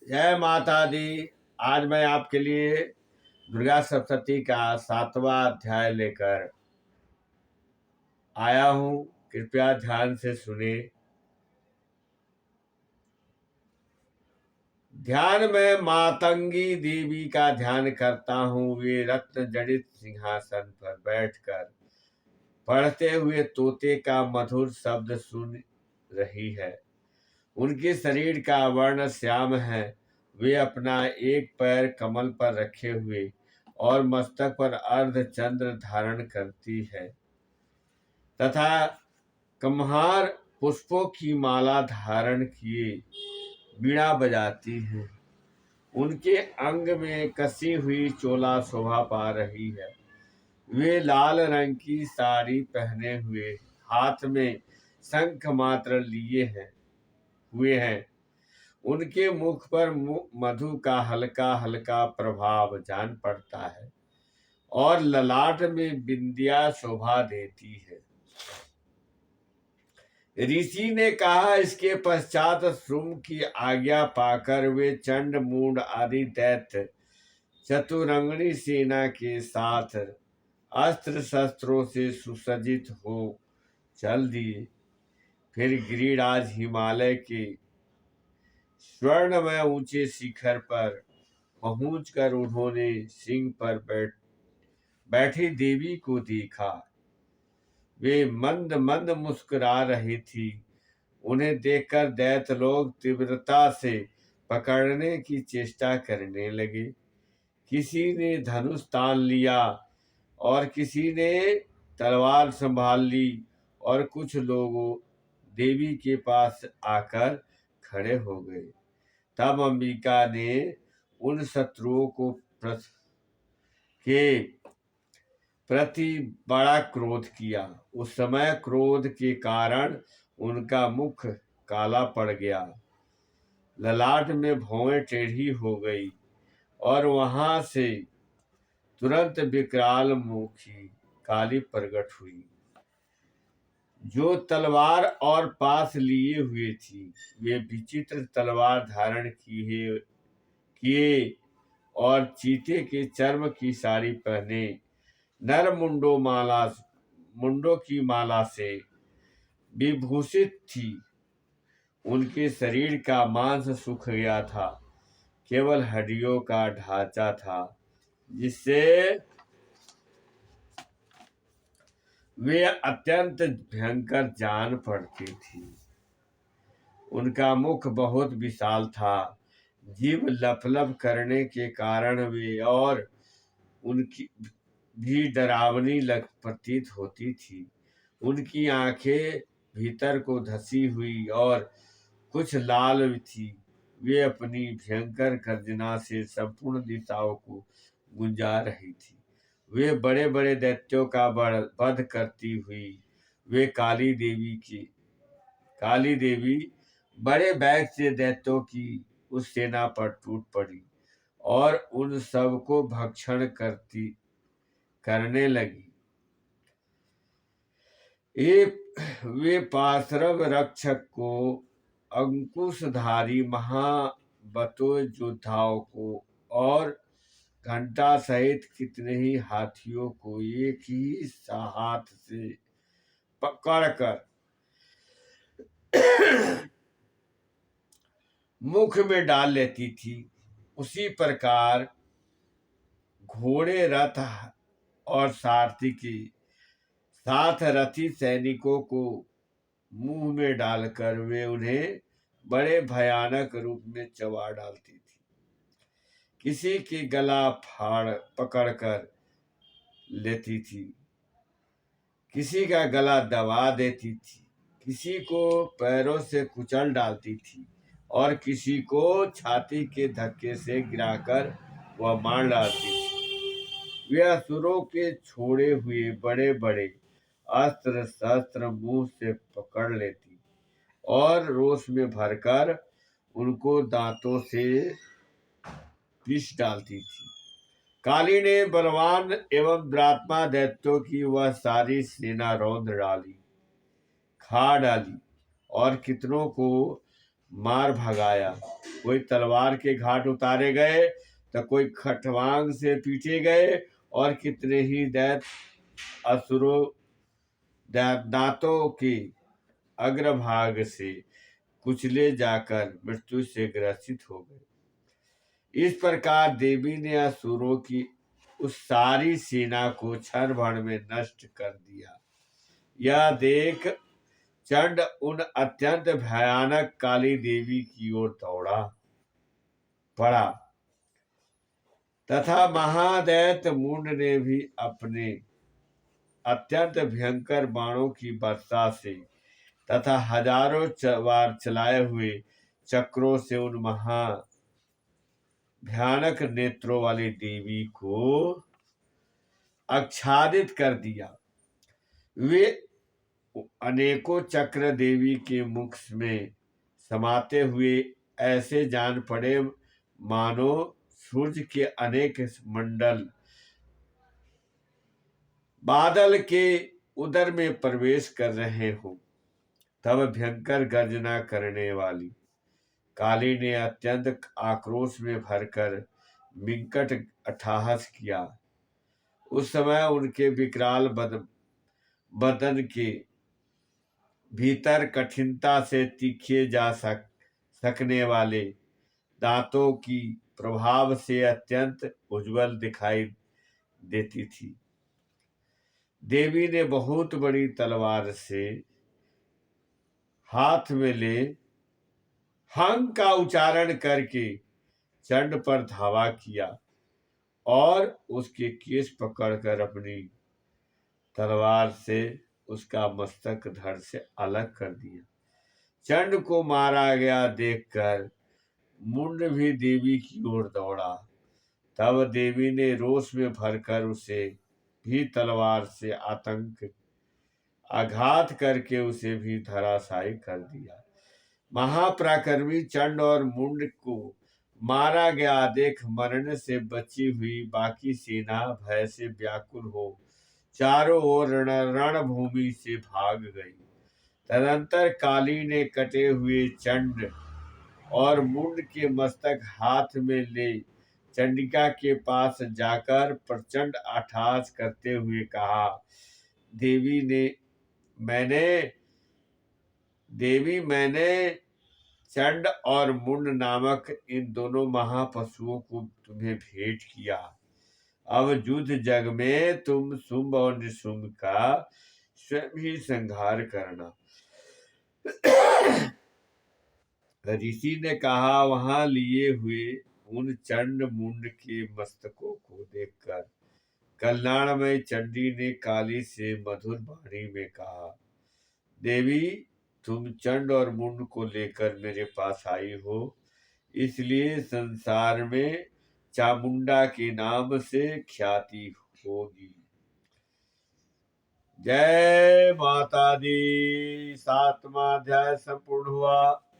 जय माता दी। आज मैं आपके लिए दुर्गा सप्तशती का 7वां अध्याय लेकर आया हूँ। कृपया ध्यान से सुने। ध्यान में मातंगी देवी का ध्यान करता हूँ। वे रत्न जड़ित सिंहासन पर बैठकर पढ़ते हुए तोते का मधुर शब्द सुन रही है। उनके शरीर का वर्ण श्याम है। वे अपना एक पैर कमल पर रखे हुए और मस्तक पर अर्ध चंद्र धारण करती है तथा कम्हार पुष्पों की माला धारण किए बीड़ा बजाती है। उनके अंग में कसी हुई चोला शोभा पा रही है। वे लाल रंग की साड़ी पहने हुए हाथ में शंख मात्र लिए हुए हैं। उनके मुख पर मधु का हल्का हल्का प्रभाव जान पड़ता है और ललाट में बिंदिया शोभा देती है। ऋषि ने कहा, इसके पश्चात श्रुम की आज्ञा पाकर वे चंड मूंड आदि दैत्य चतुरंगनी सेना के साथ अस्त्र शस्त्रों से सुसज्जित हो चल दिए। फिर गिरिराज हिमालय के स्वर्णमय ऊंचे शिखर पर पहुंचकर उन्होंने सिंह पर बैठी देवी को देखा। वे मंद मंद मुस्कुरा रही थी। उन्हें देखकर दैत्य लोग तीव्रता से पकड़ने की चेष्टा करने लगे। किसी ने धनुष तान लिया और किसी ने तलवार संभाल ली और कुछ लोगों देवी के पास आकर खड़े हो गए। तब अंबिका ने उन शत्रुओं को प्रति बड़ा क्रोध किया। उस समय क्रोध के कारण उनका मुख काला पड़ गया, ललाट में भौहें टेढ़ी हो गई और वहां से तुरंत विकराल मुखी काली प्रकट हुई जो तलवार और पास लिए हुए थी। वे विचित्र तलवार धारण किए और चीते के चर्म की साड़ी पहने नर मुंडों की माला से विभूषित थी। उनके शरीर का मांस सूख गया था, केवल हड्डियों का ढांचा था जिससे वे अत्यंत भयंकर जान पड़ती थी। उनका मुख बहुत विशाल था, जीभ लपलप करने के कारण वे और उनकी भी डरावनी प्रतीत होती थी। उनकी आंखें भीतर को धसी हुई और कुछ लाल थी। वे अपनी भयंकर गर्जना से संपूर्ण दिशाओं को गुंजा रही थी। वे बड़े बड़े दैत्यों का वध करती हुई वे काली देवी बड़े वेग से दैत्यों की उस सेना पर टूट पड़ी और उन सबको भक्षण करने लगी। वे पार्श्व रक्षक को, अंकुशधारी महाबतों योद्धाओं को और घंटा सहित कितने ही हाथियों को एक ही हाथ से पकड़कर मुख में डाल लेती थी। उसी प्रकार घोड़े, रथ और सारथी के साथ रथी सैनिकों को मुंह में डालकर वे उन्हें बड़े भयानक रूप में चबा डालती थी। किसी की गला पकड़कर लेती थी, किसी का गला दबा देती थी, किसी को पैरों से कुचल डालती थी और किसी को छाती के धक्के से गिराकर वह मार डालती थी। वे असुरों के छोड़े हुए बड़े बड़े अस्त्र शस्त्र मुंह से पकड़ लेती और रोष में भरकर उनको दांतों से पीस डालती थी। काली ने बलवान एवं दुरात्मा दैत्यों की वह सारी सेना रौंद डाली, खा डाली और कितनों को मार भगाया। कोई तलवार के घाट उतारे गए तो कोई खटवांग से पीटे गए और कितने ही दैत्य असुरों दांतों के अग्रभाग से कुचले जाकर मृत्यु से ग्रसित हो गए। इस प्रकार देवी ने असुरों की उस सारी सेना को क्षण भर में नष्ट कर दिया। यह देख चंड उन अत्यंत भयानक काली देवी की ओर दौड़ा पड़ा तथा महादैत्य मुंड ने भी अपने अत्यंत भयंकर बाणों की वर्षा से तथा हजारों बार चलाए हुए चक्रों से उन महा भयानक नेत्रों वाली देवी को आच्छादित कर दिया। वे अनेकों चक्र देवी के मुख में समाते हुए ऐसे जान पड़े मानो सूर्य के अनेक मंडल बादल के उदर में प्रवेश कर रहे हो। तब भयंकर गर्जना करने वाली काली ने अत्यंत आक्रोश में भरकर मिंकट अट्टहास किया। उस समय उनके विकराल बदन के भीतर कठिनता से तीखे जा सकने वाले दांतों की प्रभाव से अत्यंत उज्जवल दिखाई देती थी। देवी ने बहुत बड़ी तलवार से हाथ में ले हंग का उच्चारण करके चंड पर धावा किया और उसके केश पकड़कर अपनी तलवार से उसका मस्तक धड़ से अलग कर दिया। चंड को मारा गया देखकर मुंड भी देवी की ओर दौड़ा। तब देवी ने रोष में भरकर उसे भी तलवार से आघात करके उसे भी धराशायी कर दिया। महापराक्रमी चंड और मुंड को मारा गया देख मरने से बची हुई बाकी सेना भय से व्याकुल हो चारों ओर रणभूमि से भाग गई। तदंतर काली ने कटे हुए चंड और मुंड के मस्तक हाथ में ले चंडिका के पास जाकर प्रचंड अट्टहास करते हुए कहा, मैंने चंड और मुंड नामक इन दोनों महापशुओं को तुम्हें भेंट किया। अब युद्ध जग में तुम शुंभ और निशुंभ का स्वयं ही संहार करना। ऋषि ने कहा, वहां लिए हुए उन चंड मुंड के मस्तकों को देखकर कल्याणमय चंडी ने काली से मधुर वाणी में कहा, देवी तुम चंड और मुंड को लेकर मेरे पास आई हो, इसलिए संसार में चामुंडा के नाम से ख्याति होगी। जय माता दी। 7वां अध्याय संपूर्ण हुआ।